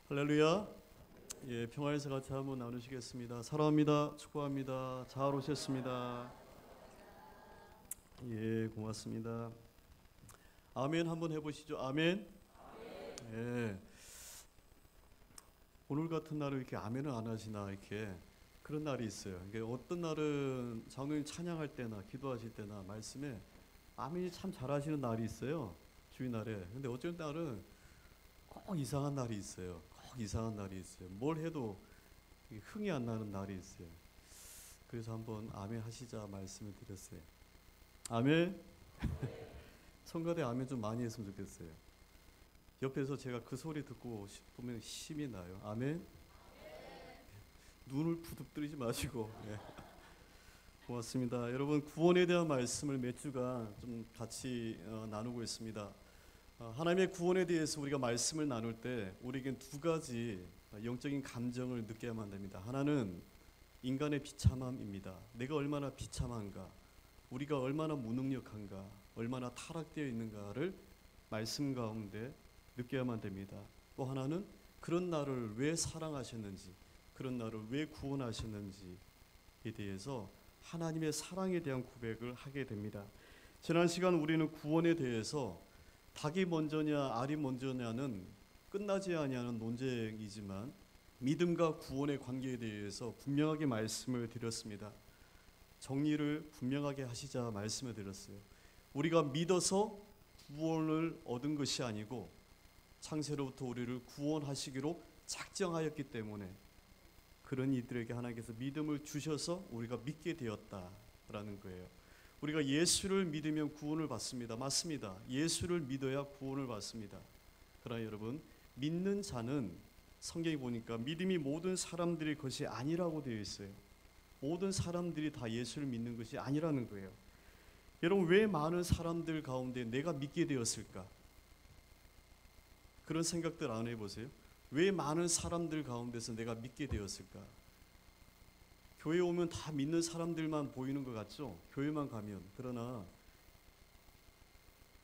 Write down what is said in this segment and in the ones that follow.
할렐루야. 예, 평화에서 같이 한번 나누시겠습니다. 사랑합니다. 축복합니다. 잘 오셨습니다. 예, 고맙습니다. 아멘 한번 해보시죠. 아멘. 예. 오늘 같은 날은 이렇게 아멘을 안 하시나 이렇게 그런 날이 있어요. 이게 어떤 날은 장로님 찬양할 때나 기도하실 때나 말씀에 아멘이 참 잘하시는 날이 있어요. 주일날에. 근데 어쩐 날은 꼭 이상한 날이 있어요. 꼭 이상한 날이 있어요. 뭘 해도 흥이 안 나는 날이 있어요. 그래서 한번 아멘 하시자 말씀을 드렸어요. 아멘. 성가대 아멘 좀 많이 했으면 좋겠어요. 옆에서 제가 그 소리 듣고 싶으면 힘이 나요. 아멘. 눈을 부릅뜨리지 마시고. 예. 고맙습니다. 여러분, 구원에 대한 말씀을 몇 주간 좀 같이 나누고 있습니다. 하나님의 구원에 대해서 우리가 말씀을 나눌 때 우리에겐 두 가지 영적인 감정을 느껴야만 됩니다. 하나는 인간의 비참함입니다. 내가 얼마나 비참한가, 우리가 얼마나 무능력한가, 얼마나 타락되어 있는가를 말씀 가운데 느껴야만 됩니다. 또 하나는 그런 나를 왜 사랑하셨는지, 그런 나를 왜 구원하셨는지에 대해서 하나님의 사랑에 대한 고백을 하게 됩니다. 지난 시간 우리는 구원에 대해서 닭이 먼저냐 알이 먼저냐는 끝나지 아니하는 논쟁이지만 믿음과 구원의 관계에 대해서 분명하게 말씀을 드렸습니다. 정리를 분명하게 하시자 말씀을 드렸어요. 우리가 믿어서 구원을 얻은 것이 아니고 창세로부터 우리를 구원하시기로 작정하였기 때문에 그런 이들에게 하나님께서 믿음을 주셔서 우리가 믿게 되었다라는 거예요. 우리가 예수를 믿으면 구원을 받습니다. 맞습니다. 예수를 믿어야 구원을 받습니다. 그러나 여러분, 믿는 자는 성경에 보니까 믿음이 모든 사람들의 것이 아니라고 되어 있어요. 모든 사람들이 다 예수를 믿는 것이 아니라는 거예요. 여러분, 왜 많은 사람들 가운데 내가 믿게 되었을까? 그런 생각들 안 해보세요? 왜 많은 사람들 가운데서 내가 믿게 되었을까? 교회 오면 다 믿는 사람들만 보이는 것 같죠? 교회만 가면. 그러나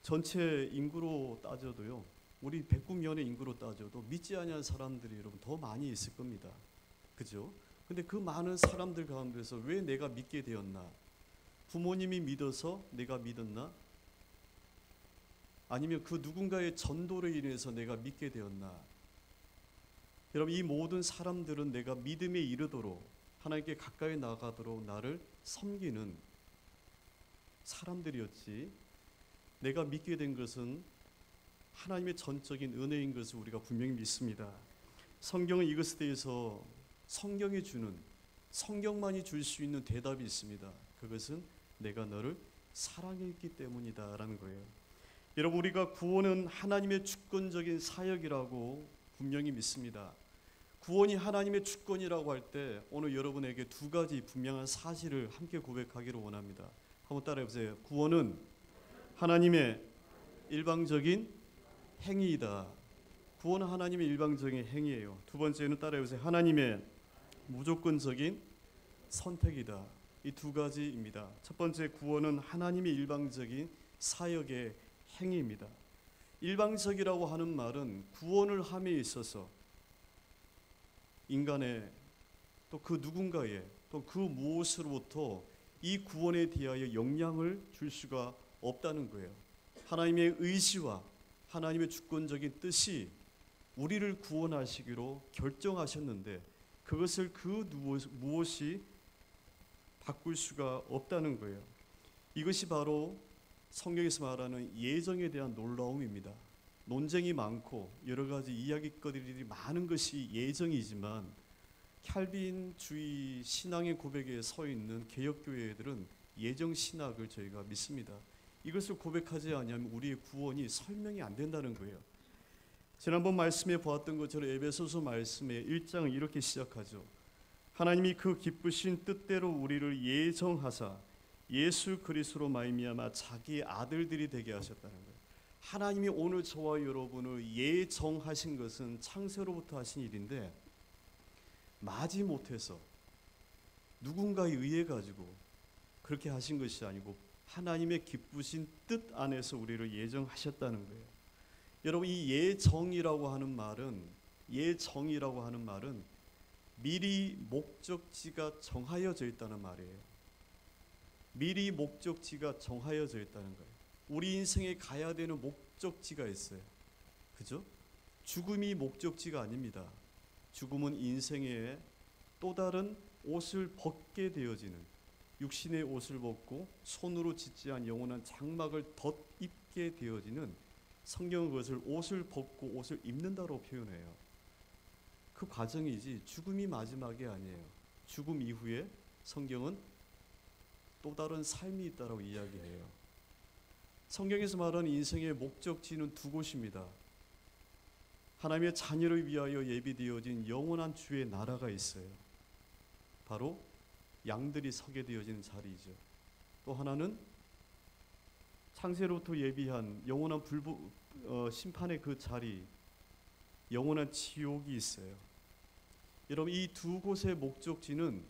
전체 인구로 따져도요, 우리 백국면의 인구로 따져도 믿지 아니한 사람들이 여러분 더 많이 있을 겁니다. 그죠? 근데 그 많은 사람들 가운데서 왜 내가 믿게 되었나? 부모님이 믿어서 내가 믿었나? 아니면 그 누군가의 전도로 인해서 내가 믿게 되었나? 여러분, 이 모든 사람들은 내가 믿음에 이르도록 하나님께 가까이 나가도록 나를 섬기는 사람들이었지, 내가 믿게 된 것은 하나님의 전적인 은혜인 것을 우리가 분명히 믿습니다. 성경은 이것에 대해서 성경이 주는, 성경만이 줄 수 있는 대답이 있습니다. 그것은 내가 너를 사랑했기 때문이다 라는 거예요. 여러분, 우리가 구원은 하나님의 주권적인 사역이라고 분명히 믿습니다. 구원이 하나님의 주권이라고 할 때 오늘 여러분에게 두 가지 분명한 사실을 함께 고백하기를 원합니다. 한번 따라해보세요. 구원은 하나님의 일방적인 행위이다. 구원은 하나님의 일방적인 행위예요. 두 번째는 따라해보세요. 하나님의 무조건적인 선택이다. 이 두 가지입니다. 첫 번째, 구원은 하나님의 일방적인 사역의 행위입니다. 일방적이라고 하는 말은 구원을 함에 있어서 인간의 또 그 누군가의 또 그 무엇으로부터 이 구원에 대하여 영향을 줄 수가 없다는 거예요. 하나님의 의지와 하나님의 주권적인 뜻이 우리를 구원하시기로 결정하셨는데 그것을 그 무엇이 바꿀 수가 없다는 거예요. 이것이 바로 성경에서 말하는 예정에 대한 놀라움입니다. 논쟁이 많고 여러 가지 이야기거리들이 많은 것이 예정이지만 캘빈주의 신앙의 고백에 서 있는 개혁교회들은 예정 신학을 저희가 믿습니다. 이것을 고백하지 않으면 우리의 구원이 설명이 안 된다는 거예요. 지난번 말씀에 보았던 것처럼 에베소서 말씀의 1장은 이렇게 시작하죠. 하나님이 그 기쁘신 뜻대로 우리를 예정하사 예수 그리스도로 말미암아 자기 아들들이 되게 하셨다는 거예요. 하나님이 오늘 저와 여러분을 예정하신 것은 창세로부터 하신 일인데 마지못해서 누군가에 의해 가지고 그렇게 하신 것이 아니고 하나님의 기쁘신 뜻 안에서 우리를 예정하셨다는 거예요. 여러분, 이 예정이라고 하는 말은 예정이라고 하는 말은 미리 목적지가 정하여져 있다는 말이에요. 미리 목적지가 정하여져 있다는 거예요. 우리 인생에 가야 되는 목적지가 있어요. 그죠? 죽음이 목적지가 아닙니다. 죽음은 인생의 또 다른 옷을 벗게 되어지는, 육신의 옷을 벗고 손으로 짓지 않은 영원한 장막을 덧입게 되어지는, 성경은 그것을 옷을 벗고 옷을 입는다로 표현해요. 그 과정이지 죽음이 마지막이 아니에요. 죽음 이후에 성경은 또 다른 삶이 있다고 이야기해요. 성경에서 말하는 인생의 목적지는 두 곳입니다. 하나님의 자녀를 위하여 예비되어진 영원한 주의 나라가 있어요. 바로 양들이 서게 되어지는 자리이죠. 또 하나는 창세로부터 예비한 영원한 심판의 그 자리, 영원한 지옥이 있어요. 여러분, 이 두 곳의 목적지는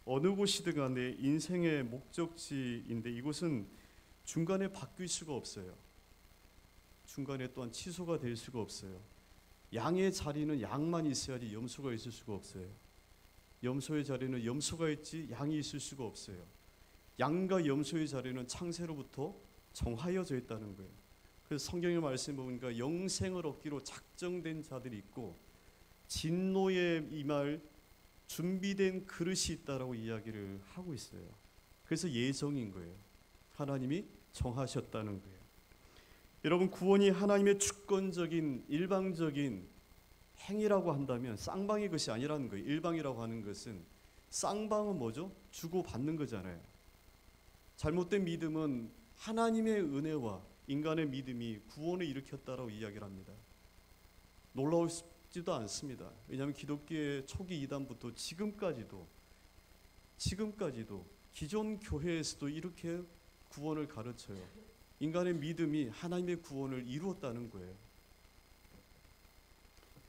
어느 곳이든 간에 인생의 목적지인데 이곳은 중간에 바뀔 수가 없어요. 중간에 또한 취소가 될 수가 없어요. 양의 자리는 양만 있어야지 염소가 있을 수가 없어요. 염소의 자리는 염소가 있지 양이 있을 수가 없어요. 양과 염소의 자리는 창세로부터 정하여져 있다는 거예요. 그래서 성경의 말씀 보니까 영생을 얻기로 작정된 자들이 있고 진노에 임할 준비된 그릇이 있다라고 이야기를 하고 있어요. 그래서 예정인 거예요. 하나님이 정하셨다는 거예요. 여러분, 구원이 하나님의 주권적인 일방적인 행위라고 한다면 쌍방의 것이 아니라는 거예요. 일방이라고 하는 것은, 쌍방은 뭐죠? 주고받는 거잖아요. 잘못된 믿음은 하나님의 은혜와 인간의 믿음이 구원을 일으켰다라고 이야기를 합니다. 놀라우지도 않습니다. 왜냐하면 기독교의 초기 이단부터 지금까지도 기존 교회에서도 이렇게 구원을 가르쳐요. 인간의 믿음이 하나님의 구원을 이루었다는 거예요.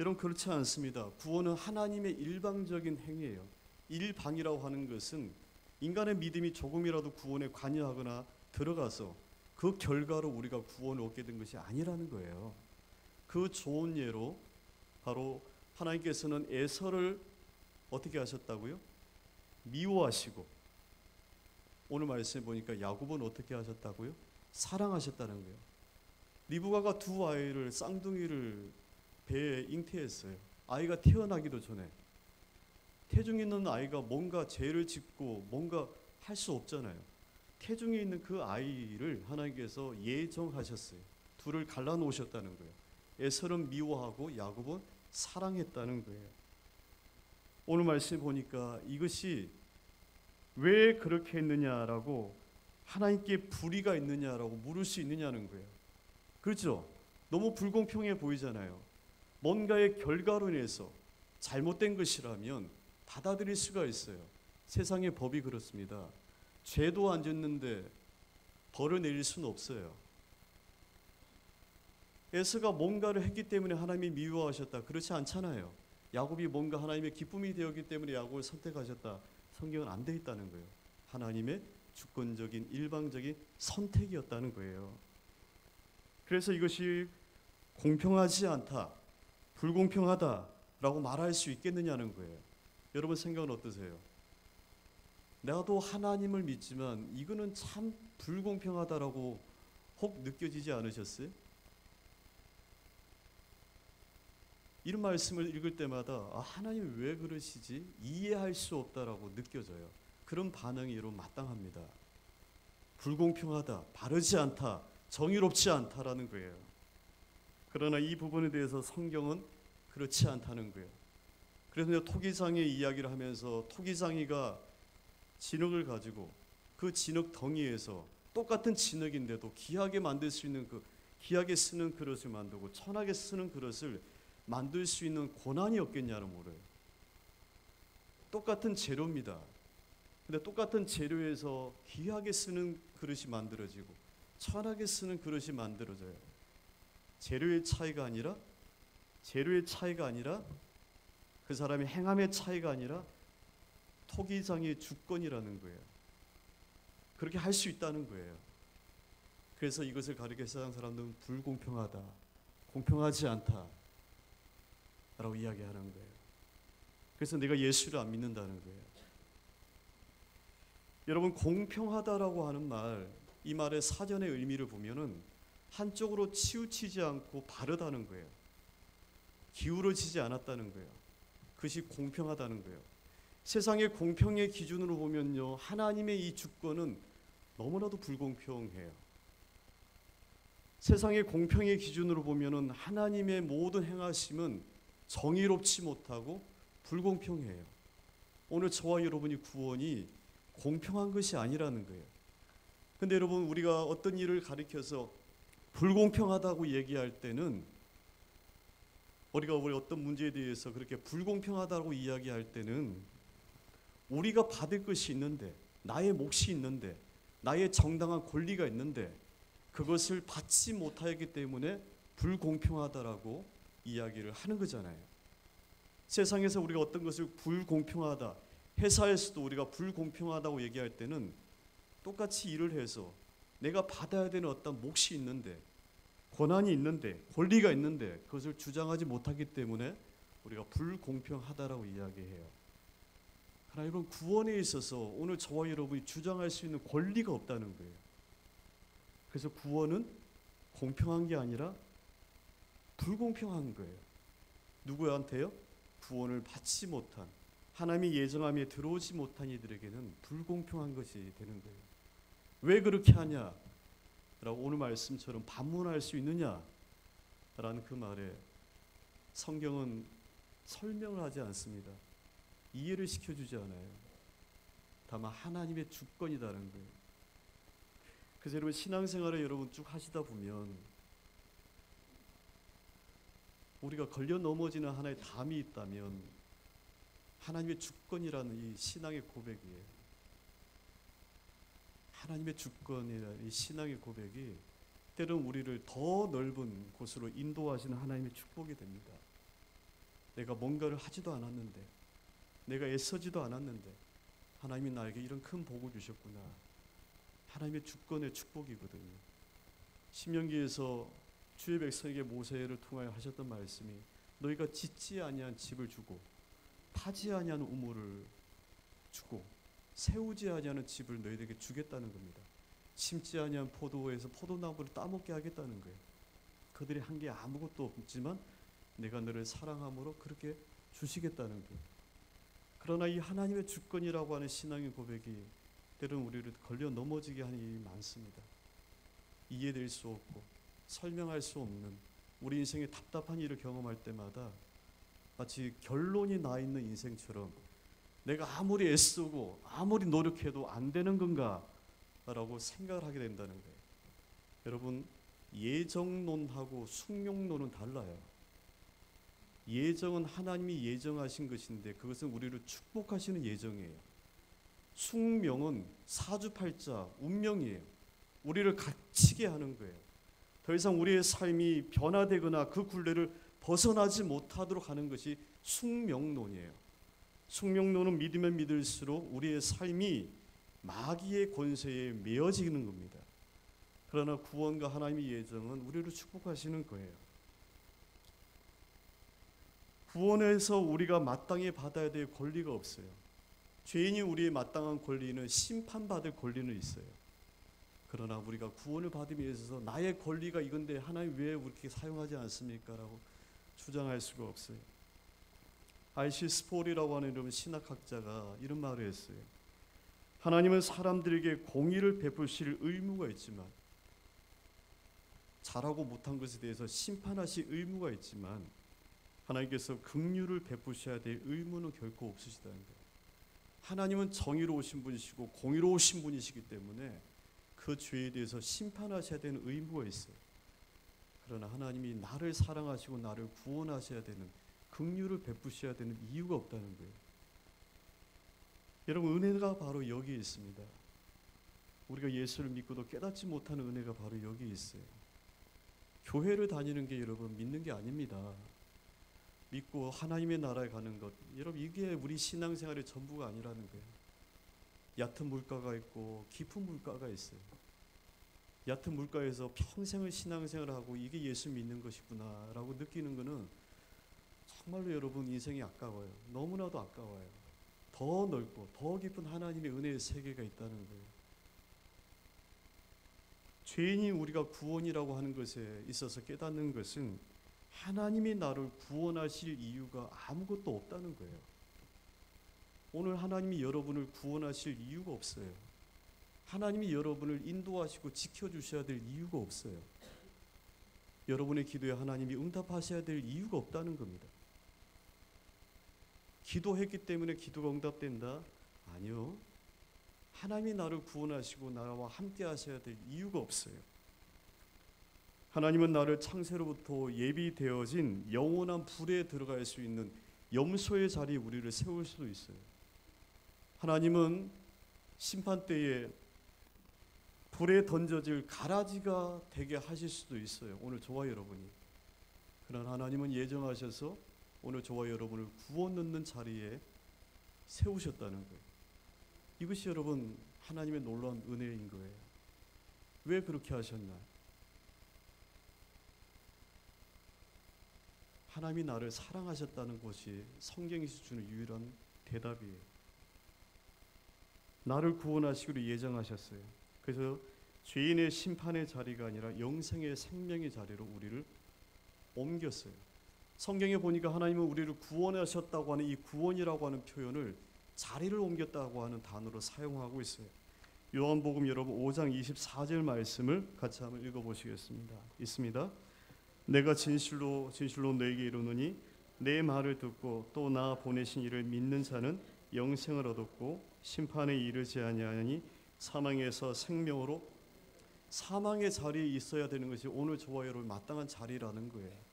여러분, 그렇지 않습니다. 구원은 하나님의 일방적인 행위예요. 일방이라고 하는 것은 인간의 믿음이 조금이라도 구원에 관여하거나 들어가서 그 결과로 우리가 구원을 얻게 된 것이 아니라는 거예요. 그 좋은 예로 바로 하나님께서는 에서를 어떻게 하셨다고요? 미워하시고, 오늘 말씀에 보니까 야곱은 어떻게 하셨다고요? 사랑하셨다는 거예요. 리브가가 두 아이를, 쌍둥이를 배에 잉태했어요. 아이가 태어나기도 전에. 태중에 있는 아이가 뭔가 죄를 짓고 뭔가 할 수 없잖아요. 태중에 있는 그 아이를 하나님께서 예정하셨어요. 둘을 갈라놓으셨다는 거예요. 에서는 미워하고 야곱은 사랑했다는 거예요. 오늘 말씀 보니까 이것이 왜 그렇게 했느냐라고, 하나님께 불의가 있느냐라고 물을 수 있느냐는 거예요. 그렇죠? 너무 불공평해 보이잖아요. 뭔가의 결과로 인해서 잘못된 것이라면 받아들일 수가 있어요. 세상의 법이 그렇습니다. 죄도 안 짓는데 벌을 내릴 수는 없어요. 에서가 뭔가를 했기 때문에 하나님이 미워하셨다, 그렇지 않잖아요. 야곱이 뭔가 하나님의 기쁨이 되었기 때문에 야곱을 선택하셨다, 성경은 안 돼 있다는 거예요. 하나님의 주권적인 일방적인 선택이었다는 거예요. 그래서 이것이 공평하지 않다, 불공평하다라고 말할 수 있겠느냐는 거예요. 여러분 생각은 어떠세요? 나도 하나님을 믿지만 이거는 참 불공평하다라고 혹 느껴지지 않으셨어요? 이런 말씀을 읽을 때마다 하나님이 왜 그러시지? 이해할 수 없다라고 느껴져요. 그런 반응이 여러분 마땅합니다. 불공평하다, 바르지 않다, 정의롭지 않다라는 거예요. 그러나 이 부분에 대해서 성경은 그렇지 않다는 거예요. 그래서 토기장의 이야기를 하면서 토기장이가 진흙을 가지고 그 진흙 덩이에서 똑같은 진흙인데도 귀하게 만들 수 있는 귀하게 쓰는 그릇을 만들고 천하게 쓰는 그릇을 만들 수 있는 고난이 없겠냐는 물어요. 똑같은 재료입니다. 근데 똑같은 재료에서 귀하게 쓰는 그릇이 만들어지고 천하게 쓰는 그릇이 만들어져요. 재료의 차이가 아니라 그 사람의 행함의 차이가 아니라 토기장의 주권이라는 거예요. 그렇게 할 수 있다는 거예요. 그래서 이것을 가리켜 세상 사람들은 불공평하다, 공평하지 않다, 라고 이야기하는 거예요. 그래서 내가 예수를 안 믿는다는 거예요. 여러분, 공평하다라고 하는 말, 이 말의 사전의 의미를 보면은 한쪽으로 치우치지 않고 바르다는 거예요. 기울어지지 않았다는 거예요. 그것이 공평하다는 거예요. 세상의 공평의 기준으로 보면요, 하나님의 이 주권은 너무나도 불공평해요. 세상의 공평의 기준으로 보면은 하나님의 모든 행하심은 정의롭지 못하고 불공평해요. 오늘 저와 여러분이 구원이 공평한 것이 아니라는 거예요. 근데 여러분, 우리가 어떤 일을 가리켜서 불공평하다고 얘기할 때는, 우리 어떤 문제에 대해서 그렇게 불공평하다고 이야기할 때는 우리가 받을 것이 있는데, 나의 몫이 있는데, 나의 정당한 권리가 있는데 그것을 받지 못하기 때문에 불공평하다라고 이야기를 하는 거잖아요. 세상에서 우리가 어떤 것을 불공평하다, 회사에서도 우리가 불공평하다고 얘기할 때는 똑같이 일을 해서 내가 받아야 되는 어떤 몫이 있는데, 권한이 있는데, 권리가 있는데 그것을 주장하지 못하기 때문에 우리가 불공평하다라고 이야기해요. 그러나 여러분, 구원에 있어서 오늘 저와 여러분이 주장할 수 있는 권리가 없다는 거예요. 그래서 구원은 공평한 게 아니라 불공평한 거예요. 누구한테요? 구원을 받지 못한, 하나님의 예정함에 들어오지 못한 이들에게는 불공평한 것이 되는 거예요. 왜 그렇게 하냐? 라고 오늘 말씀처럼 반문할 수 있느냐? 라는 그 말에 성경은 설명을 하지 않습니다. 이해를 시켜주지 않아요. 다만 하나님의 주권이라는 거예요. 그래서 여러분, 신앙생활을 여러분 쭉 하시다 보면 우리가 걸려 넘어지는 하나의 담이 있다면 하나님의 주권이라는 이 신앙의 고백이에요. 하나님의 주권이라는 이 신앙의 고백이 때로는 우리를 더 넓은 곳으로 인도하시는 하나님의 축복이 됩니다. 내가 뭔가를 하지도 않았는데, 내가 애써지도 않았는데 하나님이 나에게 이런 큰 복을 주셨구나. 하나님의 주권의 축복이거든요. 신명기에서 주의 백성에게 모세를 통하여 하셨던 말씀이, 너희가 짓지 아니한 집을 주고 파지 아니한 우물을 주고 세우지 아니하는 집을 너희에게 주겠다는 겁니다. 심지 아니한 포도에서 포도나무를 따먹게 하겠다는 거예요. 그들이 한 게 아무것도 없지만 내가 너를 사랑함으로 그렇게 주시겠다는 거예요. 그러나 이 하나님의 주권이라고 하는 신앙의 고백이 때로는 우리를 걸려 넘어지게 하는 일이 많습니다. 이해될 수 없고 설명할 수 없는 우리 인생의 답답한 일을 경험할 때마다 마치 결론이 나 있는 인생처럼 내가 아무리 애쓰고 아무리 노력해도 안 되는 건가? 라고 생각을 하게 된다는 거예요. 여러분, 예정론하고 숙명론은 달라요. 예정은 하나님이 예정하신 것인데 그것은 우리를 축복하시는 예정이에요. 숙명은 사주팔자, 운명이에요. 우리를 갇히게 하는 거예요. 더 이상 우리의 삶이 변화되거나 그 굴레를 벗어나지 못하도록 하는 것이 숙명론이에요. 숙명론은 믿으면 믿을수록 우리의 삶이 마귀의 권세에 메어지는 겁니다. 그러나 구원과 하나님의 예정은 우리를 축복하시는 거예요. 구원에서 우리가 마땅히 받아야 될 권리가 없어요. 죄인이 우리의 마땅한 권리는 심판받을 권리는 있어요. 그러나 우리가 구원을 받음에 있어서 나의 권리가 이건데 하나님 왜 그렇게 사용하지 않습니까? 라고 주장할 수가 없어요. R.C. 스폴이라고 하는 이런 신학학자가 이런 말을 했어요. 하나님은 사람들에게 공의를 베푸실 의무가 있지만, 잘하고 못한 것에 대해서 심판하실 의무가 있지만 하나님께서 긍휼을 베푸셔야 될 의무는 결코 없으시다는 거예요. 하나님은 정의로우신 분이시고 공의로우신 분이시기 때문에 그 죄에 대해서 심판하셔야 되는 의무가 있어요. 그러나 하나님이 나를 사랑하시고 나를 구원하셔야 되는, 긍휼을 베푸셔야 되는 이유가 없다는 거예요. 여러분, 은혜가 바로 여기에 있습니다. 우리가 예수를 믿고도 깨닫지 못하는 은혜가 바로 여기에 있어요. 교회를 다니는 게 여러분 믿는 게 아닙니다. 믿고 하나님의 나라에 가는 것, 여러분 이게 우리 신앙생활의 전부가 아니라는 거예요. 얕은 물가가 있고 깊은 물가가 있어요. 얕은 물가에서 평생을 신앙생활을 하고 이게 예수 믿는 것이구나 라고 느끼는 것은 정말로 여러분 인생이 아까워요. 너무나도 아까워요. 더 넓고 더 깊은 하나님의 은혜의 세계가 있다는 거예요. 죄인인 우리가 구원이라고 하는 것에 있어서 깨닫는 것은 하나님이 나를 구원하실 이유가 아무것도 없다는 거예요. 오늘 하나님이 여러분을 구원하실 이유가 없어요. 하나님이 여러분을 인도하시고 지켜주셔야 될 이유가 없어요. 여러분의 기도에 하나님이 응답하셔야 될 이유가 없다는 겁니다. 기도했기 때문에 기도가 응답된다? 아니요. 하나님이 나를 구원하시고 나와 함께 하셔야 될 이유가 없어요. 하나님은 나를 창세로부터 예비되어진 영원한 불에 들어갈 수 있는 염소의 자리에 우리를 세울 수도 있어요. 하나님은 심판 때에 불에 던져질 가라지가 되게 하실 수도 있어요. 오늘 저와 여러분이. 그러나 하나님은 예정하셔서 오늘 저와 여러분을 구원 넣는 자리에 세우셨다는 거예요. 이것이 여러분 하나님의 놀라운 은혜인 거예요. 왜 그렇게 하셨나? 하나님이 나를 사랑하셨다는 것이 성경에서 주는 유일한 대답이에요. 나를 구원하시기로 예정하셨어요. 그래서 죄인의 심판의 자리가 아니라 영생의 생명의 자리로 우리를 옮겼어요. 성경에 보니까 하나님은 우리를 구원하셨다고 하는 이 구원이라고 하는 표현을 자리를 옮겼다고 하는 단어로 사용하고 있어요. 요한복음 여러분 5장 24절 말씀을 같이 한번 읽어보시겠습니다. 있습니다. 내가 진실로 너에게 이르노니 내 말을 듣고 또 나 보내신 이를 믿는 자는 영생을 얻었고 심판에 이르지 아니하니 사망에서 생명으로, 사망의 자리에 있어야 되는 것이 오늘 저와 여러분 마땅한 자리라는 거예요.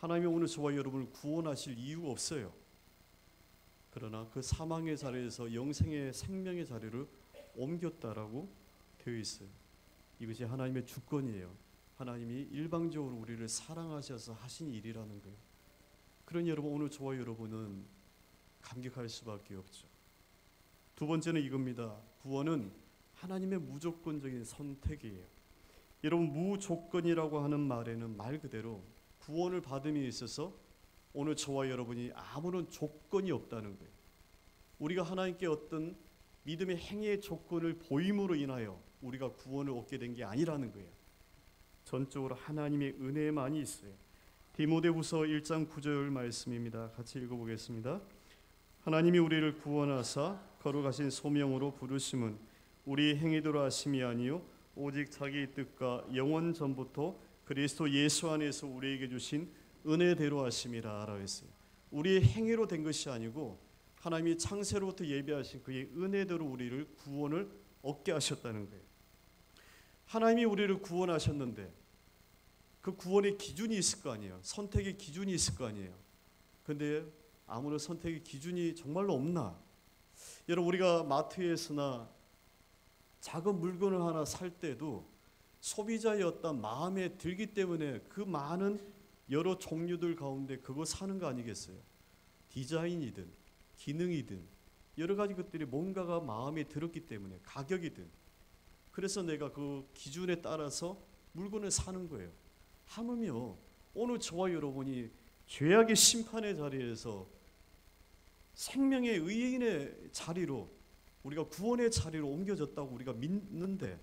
하나님이 오늘 저와 여러분을 구원하실 이유가 없어요. 그러나 그 사망의 자리에서 영생의 생명의 자리를 옮겼다라고 되어 있어요. 이것이 하나님의 주권이에요. 하나님이 일방적으로 우리를 사랑하셔서 하신 일이라는 거예요. 그러니 여러분 오늘 저와 여러분은 감격할 수밖에 없죠. 두 번째는 이겁니다. 구원은 하나님의 무조건적인 선택이에요. 여러분 무조건이라고 하는 말에는 말 그대로 구원을 받음에 있어서 오늘 저와 여러분이 아무런 조건이 없다는 거예요. 우리가 하나님께 어떤 믿음의 행위의 조건을 보임으로 인하여 우리가 구원을 얻게 된 게 아니라는 거예요. 전적으로 하나님의 은혜만이 있어요. 디모데후서 1장 9절 말씀입니다. 같이 읽어보겠습니다. 하나님이 우리를 구원하사 거룩하신 소명으로 부르심은 우리 행위대로 하심이 아니요 오직 자기 뜻과 영원 전부터 그리스도 예수 안에서 우리에게 주신 은혜대로 하심이라 라고 했어요. 우리의 행위로 된 것이 아니고 하나님이 창세로부터 예비하신 그의 은혜대로 우리를 구원을 얻게 하셨다는 거예요. 하나님이 우리를 구원하셨는데 그 구원의 기준이 있을 거 아니에요. 선택의 기준이 있을 거 아니에요. 그런데 아무런 선택의 기준이 정말로 없나? 여러분 우리가 마트에서나 작은 물건을 하나 살 때도 소비자의 어떤 마음에 들기 때문에 그 많은 여러 종류들 가운데 그거 사는 거 아니겠어요? 디자인이든 기능이든 여러 가지 것들이 뭔가가 마음에 들었기 때문에 가격이든 그래서 내가 그 기준에 따라서 물건을 사는 거예요. 하물며 오늘 저와 여러분이 죄악의 심판의 자리에서 생명의 의인의 자리로 우리가 구원의 자리로 옮겨졌다고 우리가 믿는데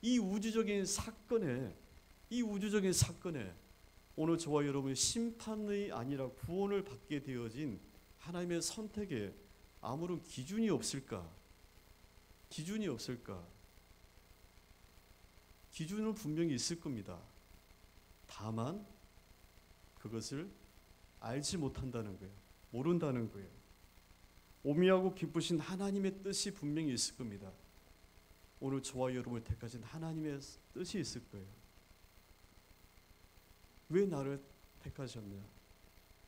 이 우주적인 사건에 오늘 저와 여러분이 심판이 아니라 구원을 받게 되어진 하나님의 선택에 아무런 기준이 없을까? 기준은 분명히 있을 겁니다. 다만 그것을 알지 못한다는 거예요. 모른다는 거예요. 오묘하고 기쁘신 하나님의 뜻이 분명히 있을 겁니다. 오늘 저와 여러분을 택하신 하나님의 뜻이 있을 거예요. 왜 나를 택하셨냐?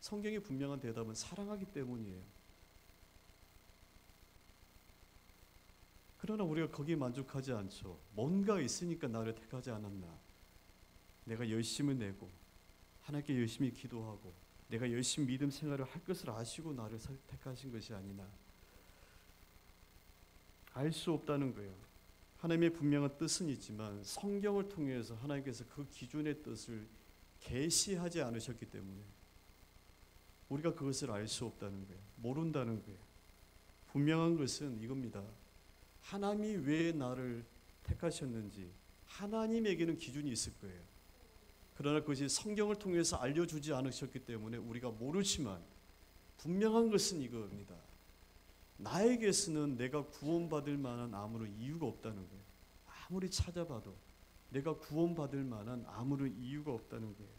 성경의 분명한 대답은 사랑하기 때문이에요. 그러나 우리가 거기에 만족하지 않죠. 뭔가 있으니까 나를 택하지 않았나? 내가 열심을 내고 하나님께 열심히 기도하고 내가 열심히 믿음 생활을 할 것을 아시고 나를 택하신 것이 아니나 알 수 없다는 거예요. 하나님의 분명한 뜻은 있지만 성경을 통해서 하나님께서 그 기준의 뜻을 계시하지 않으셨기 때문에 우리가 그것을 알 수 없다는 거예요. 모른다는 거예요. 분명한 것은 이겁니다. 하나님이 왜 나를 택하셨는지 하나님에게는 기준이 있을 거예요. 그러나 그것이 성경을 통해서 알려주지 않으셨기 때문에 우리가 모르지만 분명한 것은 이겁니다. 나에게서는 내가 구원받을 만한 아무런 이유가 없다는 거예요. 아무리 찾아봐도 내가 구원받을 만한 아무런 이유가 없다는 거예요.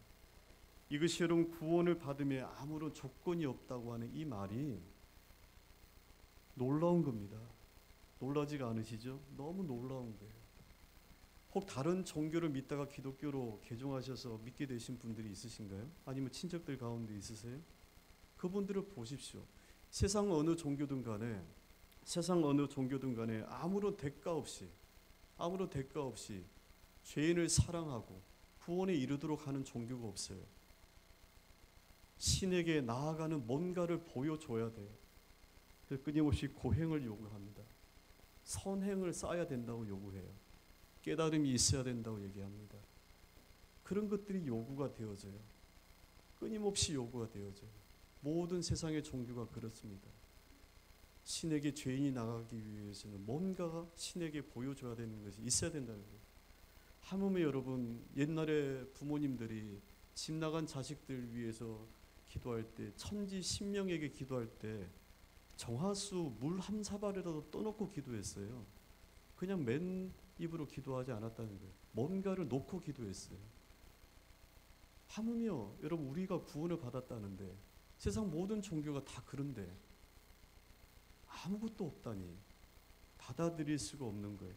이것이 여러분 구원을 받음에 아무런 조건이 없다고 하는 이 말이 놀라운 겁니다. 놀라지가 않으시죠? 너무 놀라운 거예요. 혹 다른 종교를 믿다가 기독교로 개종하셔서 믿게 되신 분들이 있으신가요? 아니면 친척들 가운데 있으세요? 그분들을 보십시오. 세상 어느 종교든 간에 아무런 대가 없이 죄인을 사랑하고 구원에 이르도록 하는 종교가 없어요. 신에게 나아가는 뭔가를 보여줘야 돼요. 그래서 끊임없이 고행을 요구합니다. 선행을 쌓아야 된다고 요구해요. 깨달음이 있어야 된다고 얘기합니다. 그런 것들이 요구가 되어져요. 끊임없이 요구가 되어져요. 모든 세상의 종교가 그렇습니다. 신에게 죄인이 나가기 위해서는 뭔가가 신에게 보여줘야 되는 것이 있어야 된다는 거예요. 하물며 여러분 옛날에 부모님들이 집 나간 자식들 위해서 기도할 때 천지 신명에게 기도할 때 정화수 물 한 사발이라도 떠놓고 기도했어요. 그냥 맨 입으로 기도하지 않았다는 거예요. 뭔가를 놓고 기도했어요. 하물며 여러분 우리가 구원을 받았다는데 세상 모든 종교가 다 그런데 아무것도 없다니 받아들일 수가 없는 거예요.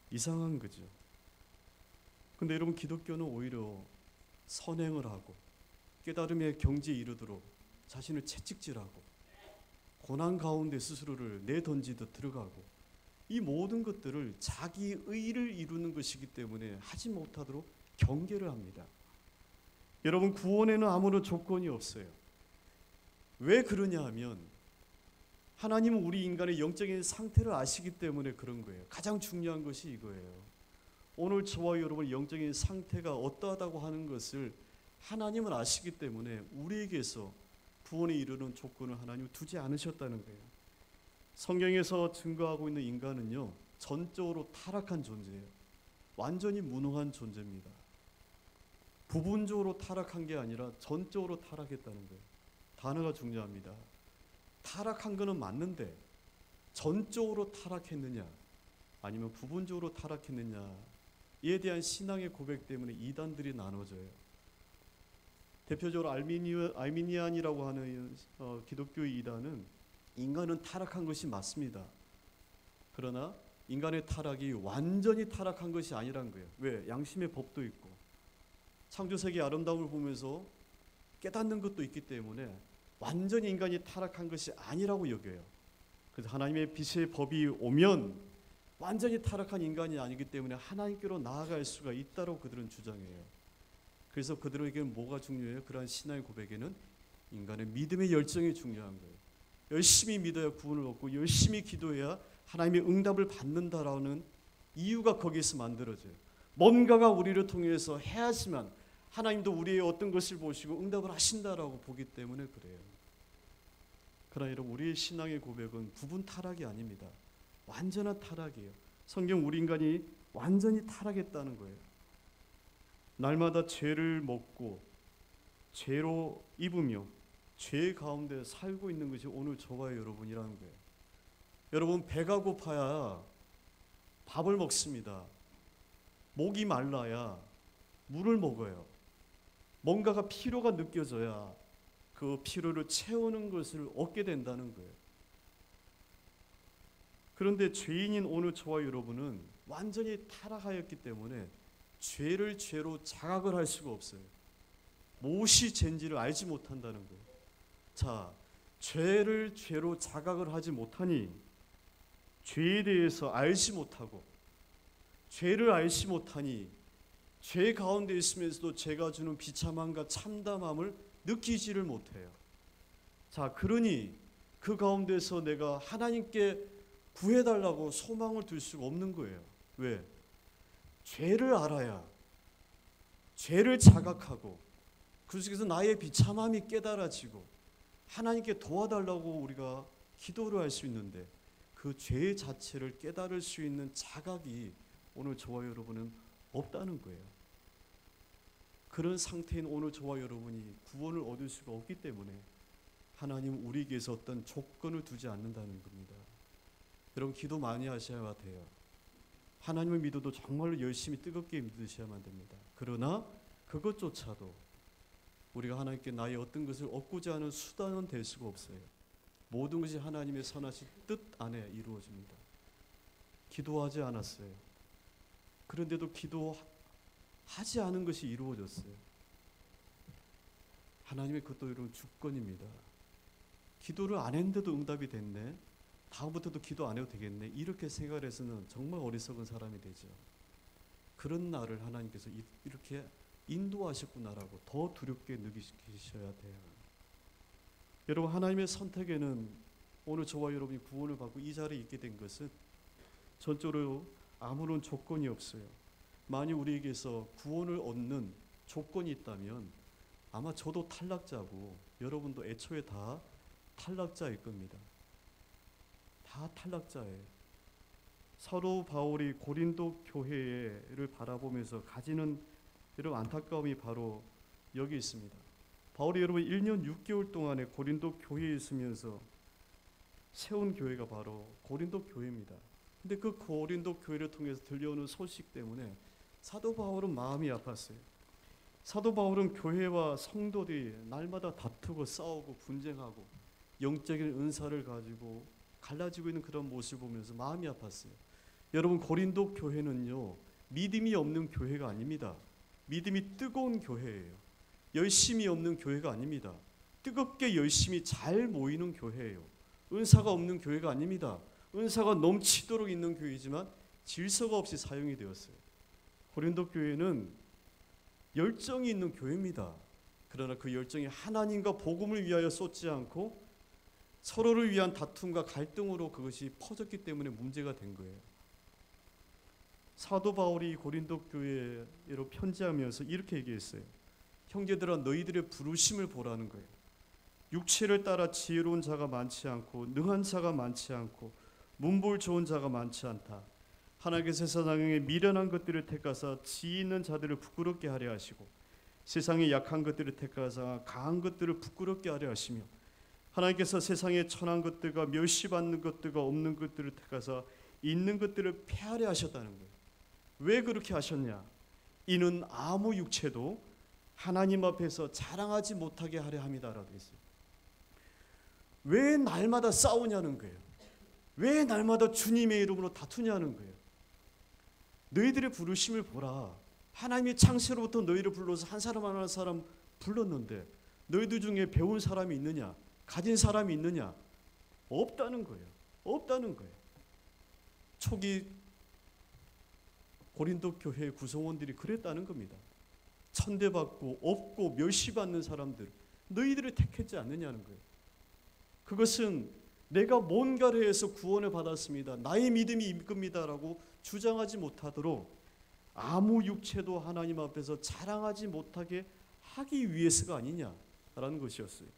이상한 거죠. 근데 여러분 기독교는 오히려 선행을 하고 깨달음의 경지에 이르도록 자신을 채찍질하고 고난 가운데 스스로를 내던지듯 들어가고 이 모든 것들을 자기 의를 이루는 것이기 때문에 하지 못하도록 경계를 합니다. 여러분 구원에는 아무런 조건이 없어요. 왜 그러냐 하면 하나님은 우리 인간의 영적인 상태를 아시기 때문에 그런 거예요. 가장 중요한 것이 이거예요. 오늘 저와 여러분의 영적인 상태가 어떠하다고 하는 것을 하나님은 아시기 때문에 우리에게서 구원에 이르는 조건을 하나님은 두지 않으셨다는 거예요. 성경에서 증거하고 있는 인간은요 전적으로 타락한 존재예요. 완전히 무능한 존재입니다. 부분적으로 타락한 게 아니라 전적으로 타락했다는 거예요. 단어가 중요합니다. 타락한 거는 맞는데 전적으로 타락했느냐 아니면 부분적으로 타락했느냐에 대한 신앙의 고백 때문에 이단들이 나눠져요. 대표적으로 알미니안이라고 하는 기독교의 이단은 인간은 타락한 것이 맞습니다. 그러나 인간의 타락이 완전히 타락한 것이 아니란 거예요. 왜? 양심의 법도 있고 창조세계의 아름다움을 보면서 깨닫는 것도 있기 때문에 완전히 인간이 타락한 것이 아니라고 여겨요. 그래서 하나님의 빛의 법이 오면 완전히 타락한 인간이 아니기 때문에 하나님께로 나아갈 수가 있다고 그들은 주장해요. 그래서 그들에게는 뭐가 중요해요? 그러한 신앙의 고백에는 인간의 믿음의 열정이 중요한 거예요. 열심히 믿어야 구원을 얻고 열심히 기도해야 하나님의 응답을 받는다라는 이유가 거기에서 만들어져요. 뭔가가 우리를 통해서 해야지만 하나님도 우리의 어떤 것을 보시고 응답을 하신다라고 보기 때문에 그래요. 그러나 여러분 우리의 신앙의 고백은 부분 타락이 아닙니다. 완전한 타락이에요. 성경 우리 인간이 완전히 타락했다는 거예요. 날마다 죄를 먹고 죄로 입으며 죄 가운데 살고 있는 것이 오늘 저와 여러분이라는 거예요. 여러분 배가 고파야 밥을 먹습니다. 목이 말라야 물을 먹어요. 뭔가가 피로가 느껴져야 그 피로를 채우는 것을 얻게 된다는 거예요. 그런데 죄인인 오늘 저와 여러분은 완전히 타락하였기 때문에 죄를 죄로 자각을 할 수가 없어요. 무엇이 죄인지를 알지 못한다는 거예요. 자, 죄를 죄로 자각을 하지 못하니 죄에 대해서 알지 못하고 죄를 알지 못하니 죄 가운데 있으면서도 죄가 주는 비참함과 참담함을 느끼지를 못해요. 자, 그러니 그 가운데서 내가 하나님께 구해달라고 소망을 둘 수가 없는 거예요. 왜? 죄를 알아야 죄를 자각하고 그 속에서 나의 비참함이 깨달아지고 하나님께 도와달라고 우리가 기도를 할 수 있는데 그 죄 자체를 깨달을 수 있는 자각이 오늘 저와 여러분은 없다는 거예요. 그런 상태인 오늘 저와 여러분이 구원을 얻을 수가 없기 때문에 하나님은 우리에게서 어떤 조건을 두지 않는다는 겁니다. 여러분 기도 많이 하셔야 돼요. 하나님을 믿어도 정말로 열심히 뜨겁게 믿으셔야만 됩니다. 그러나 그것조차도 우리가 하나님께 나의 어떤 것을 얻고자 하는 수단은 될 수가 없어요. 모든 것이 하나님의 선하신 뜻 안에 이루어집니다. 기도하지 않았어요. 그런데도 기도하지 않은 것이 이루어졌어요. 하나님의 그것도 여러분 주권입니다. 기도를 안 했는데도 응답이 됐네. 다음부터도 기도 안 해도 되겠네. 이렇게 생각을 해서는 정말 어리석은 사람이 되죠. 그런 나를 하나님께서 이렇게 인도하셨구나라고 더 두렵게 느끼셔야 돼요. 여러분 하나님의 선택에는 오늘 저와 여러분이 구원을 받고 이 자리에 있게 된 것은 전적으로 아무런 조건이 없어요. 만약 우리에게서 구원을 얻는 조건이 있다면 아마 저도 탈락자고 여러분도 애초에 다 탈락자일 겁니다. 다 탈락자예요. 사도 바울이 고린도 교회를 바라보면서 가지는 이런 안타까움이 바로 여기 있습니다. 바울이 여러분 1년 6개월 동안에 고린도 교회에 있으면서 세운 교회가 바로 고린도 교회입니다. 근데 그 고린도 교회를 통해서 들려오는 소식 때문에 사도 바울은 마음이 아팠어요. 사도 바울은 교회와 성도들이 날마다 다투고 싸우고 분쟁하고 영적인 은사를 가지고 갈라지고 있는 그런 모습을 보면서 마음이 아팠어요. 여러분 고린도 교회는요 믿음이 없는 교회가 아닙니다. 믿음이 뜨거운 교회예요. 열심이 없는 교회가 아닙니다. 뜨겁게 열심히 잘 모이는 교회예요. 은사가 없는 교회가 아닙니다. 은사가 넘치도록 있는 교회이지만 질서가 없이 사용이 되었어요. 고린도 교회는 열정이 있는 교회입니다. 그러나 그 열정이 하나님과 복음을 위하여 쏟지 않고 서로를 위한 다툼과 갈등으로 그것이 퍼졌기 때문에 문제가 된 거예요. 사도 바울이 고린도 교회로 편지하면서 이렇게 얘기했어요. 형제들아 너희들의 부르심을 보라는 거예요. 육체를 따라 지혜로운 자가 많지 않고 능한 자가 많지 않고 문볼 좋은 자가 많지 않다. 하나님께서 세상에 미련한 것들을 택하사 지혜 있는 자들을 부끄럽게 하려 하시고 세상에 약한 것들을 택하사 강한 것들을 부끄럽게 하려 하시며 하나님께서 세상에 천한 것들과 멸시받는 것들과 없는 것들을 택하사 있는 것들을 폐하려 하셨다는 거예요. 왜 그렇게 하셨냐? 이는 아무 육체도 하나님 앞에서 자랑하지 못하게 하려 함이다라고 했어요. 왜 날마다 싸우냐는 거예요. 왜 날마다 주님의 이름으로 다투냐는 거예요. 너희들의 부르심을 보라. 하나님이 창세로부터 너희를 불러서 한 사람 한 사람 불렀는데 너희들 중에 배운 사람이 있느냐? 가진 사람이 있느냐? 없다는 거예요. 없다는 거예요. 초기 고린도 교회 구성원들이 그랬다는 겁니다. 천대받고 없고 멸시받는 사람들 너희들을 택했지 않느냐는 거예요. 그것은 내가 뭔가를 해서 구원을 받았습니다. 나의 믿음이 이끕니다라고 주장하지 못하도록 아무 육체도 하나님 앞에서 자랑하지 못하게 하기 위해서가 아니냐라는 것이었어요.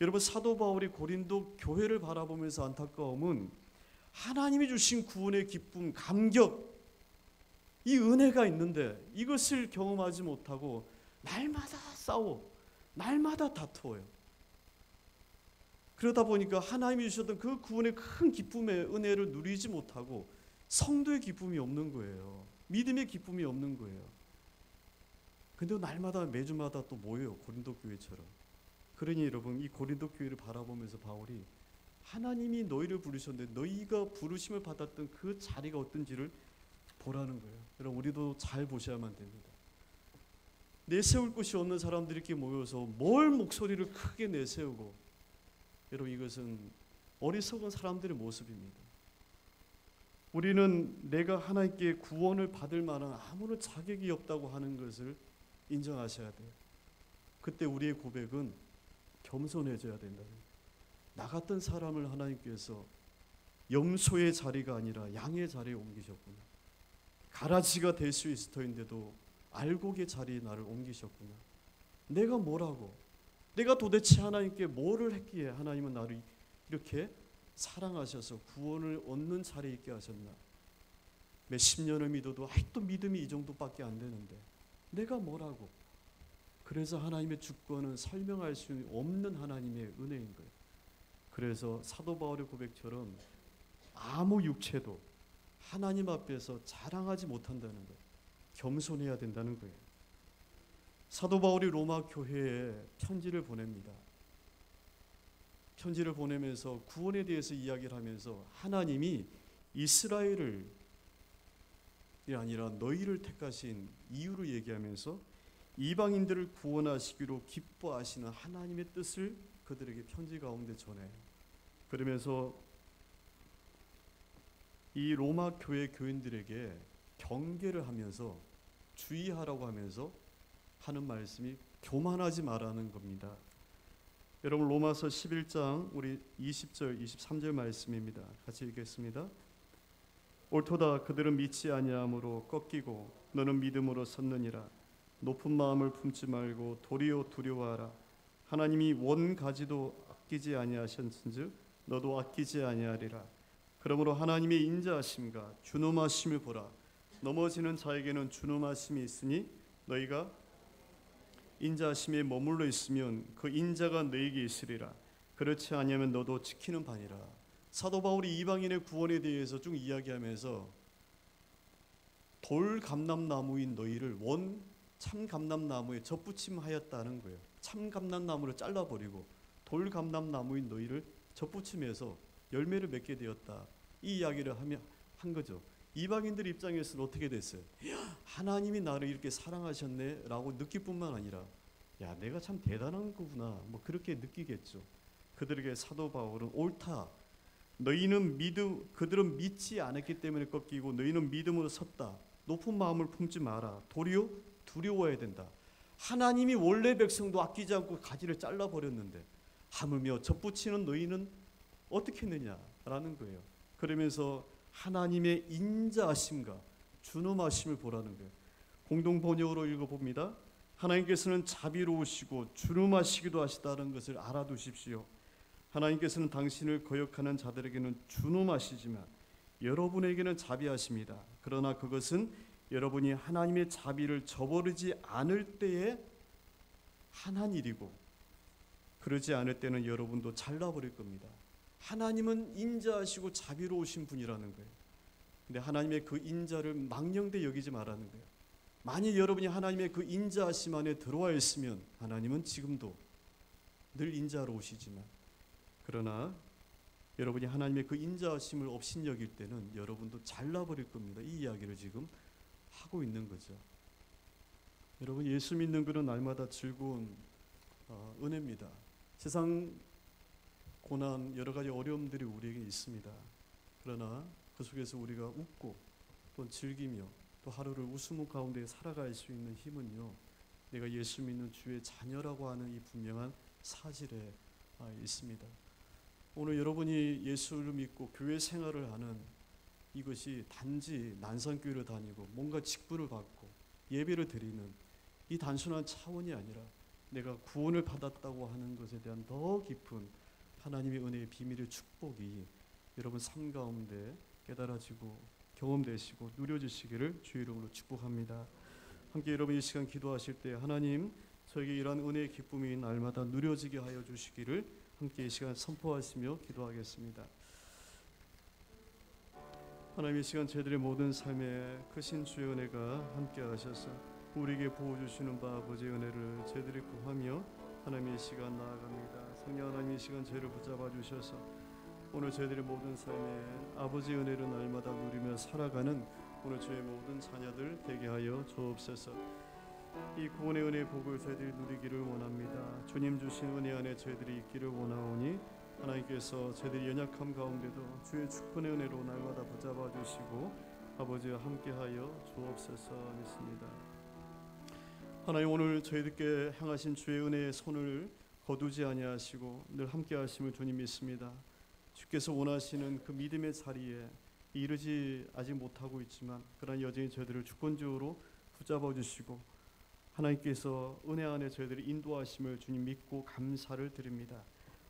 여러분 사도 바울이 고린도 교회를 바라보면서 안타까움은 하나님이 주신 구원의 기쁨, 감격 이 은혜가 있는데 이것을 경험하지 못하고 날마다 싸워 날마다 다투어요. 그러다 보니까 하나님이 주셨던 그 구원의 큰 기쁨의 은혜를 누리지 못하고 성도의 기쁨이 없는 거예요. 믿음의 기쁨이 없는 거예요. 근데 날마다 매주마다 또 모여요. 고린도 교회처럼. 그러니 여러분 이 고린도 교회를 바라보면서 바울이 하나님이 너희를 부르셨는데 너희가 부르심을 받았던 그 자리가 어떤지를 보라는 거예요. 여러분 우리도 잘 보셔야만 됩니다. 내세울 곳이 없는 사람들이 이렇게 모여서 뭘 목소리를 크게 내세우고 여러분 이것은 어리석은 사람들의 모습입니다. 우리는 내가 하나님께 구원을 받을 만한 아무런 자격이 없다고 하는 것을 인정하셔야 돼요. 그때 우리의 고백은 겸손해져야 된다는 거예요. 나 같은 사람을 하나님께서 염소의 자리가 아니라 양의 자리에 옮기셨구나. 가라지가 될 수 있을 터인데도 알곡의 자리에 나를 옮기셨구나. 내가 뭐라고? 내가 도대체 하나님께 뭐를 했기에 하나님은 나를 이렇게 사랑하셔서 구원을 얻는 자리에 있게 하셨나? 몇십 년을 믿어도 아직도 믿음이 이 정도밖에 안 되는데 내가 뭐라고? 그래서 하나님의 주권은 설명할 수 없는 하나님의 은혜인 거예요. 그래서 사도 바울의 고백처럼 아무 육체도 하나님 앞에서 자랑하지 못한다는 거예요. 겸손해야 된다는 거예요. 사도 바울이 로마 교회에 편지를 보냅니다. 편지를 보내면서 구원에 대해서 이야기를 하면서 하나님이 이스라엘을 아니라 너희를 택하신 이유를 얘기하면서 이방인들을 구원하시기로 기뻐하시는 하나님의 뜻을 그들에게 편지 가운데 전해요. 그러면서 이 로마 교회 교인들에게 경계를 하면서 주의하라고 하면서 하는 말씀이 교만하지 말라는 겁니다. 여러분 로마서 11장 우리 20절 23절 말씀입니다. 같이 읽겠습니다. 옳도다 그들은 믿지 아니함으로 꺾이고 너는 믿음으로 섰느니라. 높은 마음을 품지 말고 도리어 두려워하라. 하나님이 원 가지도 아끼지 아니하셨은즉 너도 아끼지 아니하리라. 그러므로 하나님의 인자하심과 준엄하심을 보라. 넘어지는 자에게는 준엄하심이 있으니 너희가 인자하심에 머물러 있으면 그 인자가 너에게 있으리라. 그렇지 아니하면 너도 지키는 바니라. 사도 바울이 이방인의 구원에 대해서 쭉 이야기하면서 돌 감람나무인 너희를 원 참 감람나무에 접붙임하였다는 거예요. 참 감람나무를 잘라버리고 돌 감람나무인 너희를 접붙임해서 열매를 맺게 되었다. 이 이야기를 한 거죠. 이방인들 입장에서는 어떻게 됐어요? 하나님이 나를 이렇게 사랑하셨네 라고 느낄 뿐만 아니라 야 내가 참 대단한 거구나 뭐 그렇게 느끼겠죠. 그들에게 사도 바울은 옳다. 그들은 믿지 않았기 때문에 꺾이고 너희는 믿음으로 섰다. 높은 마음을 품지 마라. 도리어 두려워해야 된다. 하나님이 원래 백성도 아끼지 않고 가지를 잘라버렸는데 하물며 접붙이는 너희는 어떻게 했느냐라는 거예요. 그러면서 하나님의 인자하심과 준엄하심을 보라는 거예요. 공동 번역으로 읽어봅니다. 하나님께서는 자비로우시고 준엄하시기도 하시다는 것을 알아두십시오. 하나님께서는 당신을 거역하는 자들에게는 준엄하시지만 여러분에게는 자비하십니다. 그러나 그것은 여러분이 하나님의 자비를 저버리지 않을 때에 한한 일이고 그러지 않을 때는 여러분도 잘라버릴 겁니다. 하나님은 인자하시고 자비로우신 분이라는 거예요. 근데 하나님의 그 인자를 망령되 여기지 말라는 거예요. 만약 여러분이 하나님의 그 인자하심 안에 들어와 있으면 하나님은 지금도 늘 인자로우시지만 그러나 여러분이 하나님의 그 인자하심을 업신여길 때는 여러분도 잘라버릴 겁니다. 이 이야기를 지금 하고 있는 거죠. 여러분 예수 믿는 것은 날마다 즐거운 은혜입니다. 세상 고난 여러 가지 어려움들이 우리에게 있습니다. 그러나 그 속에서 우리가 웃고 또 즐기며 또 하루를 웃음 가운데 살아갈 수 있는 힘은요. 내가 예수 믿는 주의 자녀라고 하는 이 분명한 사실에 있습니다. 오늘 여러분이 예수를 믿고 교회 생활을 하는 이것이 단지 난산교회를 다니고 뭔가 직분을 받고 예배를 드리는 이 단순한 차원이 아니라 내가 구원을 받았다고 하는 것에 대한 더 깊은 하나님의 은혜의 비밀의 축복이 여러분 삶 가운데 깨달아지고 경험되시고 누려지시기를 주의 이름으로 축복합니다. 함께 여러분 이 시간 기도하실 때 하나님 저에게 이러한 은혜의 기쁨이 날마다 누려지게 하여 주시기를 함께 이 시간 선포하시며 기도하겠습니다. 하나님 이 시간 저희들의 모든 삶에 크신 주의 은혜가 함께 하셔서 우리에게 부어주시는 바 아버지의 은혜를 저희들이 구하며 하나님의 시간 나아갑니다. 성령 하나님 이 시간 저희를 붙잡아 주셔서 오늘 저희들의 모든 삶에 아버지의 은혜를 날마다 누리며 살아가는 오늘 저의 모든 자녀들 되게 하여 주옵소서. 이 구원의 은혜의 복을 저희들이 누리기를 원합니다. 주님 주신 은혜 안에 저희들이 있기를 원하오니 하나님께서 저희들이 연약함 가운데도 주의 축복의 은혜로 날마다 붙잡아 주시고 아버지와 함께하여 주옵소서 믿습니다. 하나님 오늘 저희들께 향하신 주의 은혜의 손을 거두지 아니하시고 늘 함께하심을 주님 믿습니다. 주께서 원하시는 그 믿음의 자리에 이르지 아직 못하고 있지만 그러나 여전히 저희들을 주권적으로 붙잡아 주시고 하나님께서 은혜 안에 저희들을 인도하심을 주님 믿고 감사를 드립니다.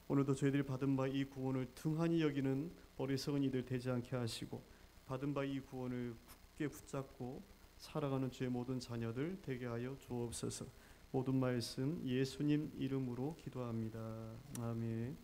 오늘도 저희들이 받은 바 이 구원을 등한히 여기는 어리석은 이들 되지 않게 하시고 받은 바 이 구원을 굳게 붙잡고 살아가는 주의 모든 자녀들 되게 하여 주옵소서. 모든 말씀 예수님 이름으로 기도합니다. 아멘.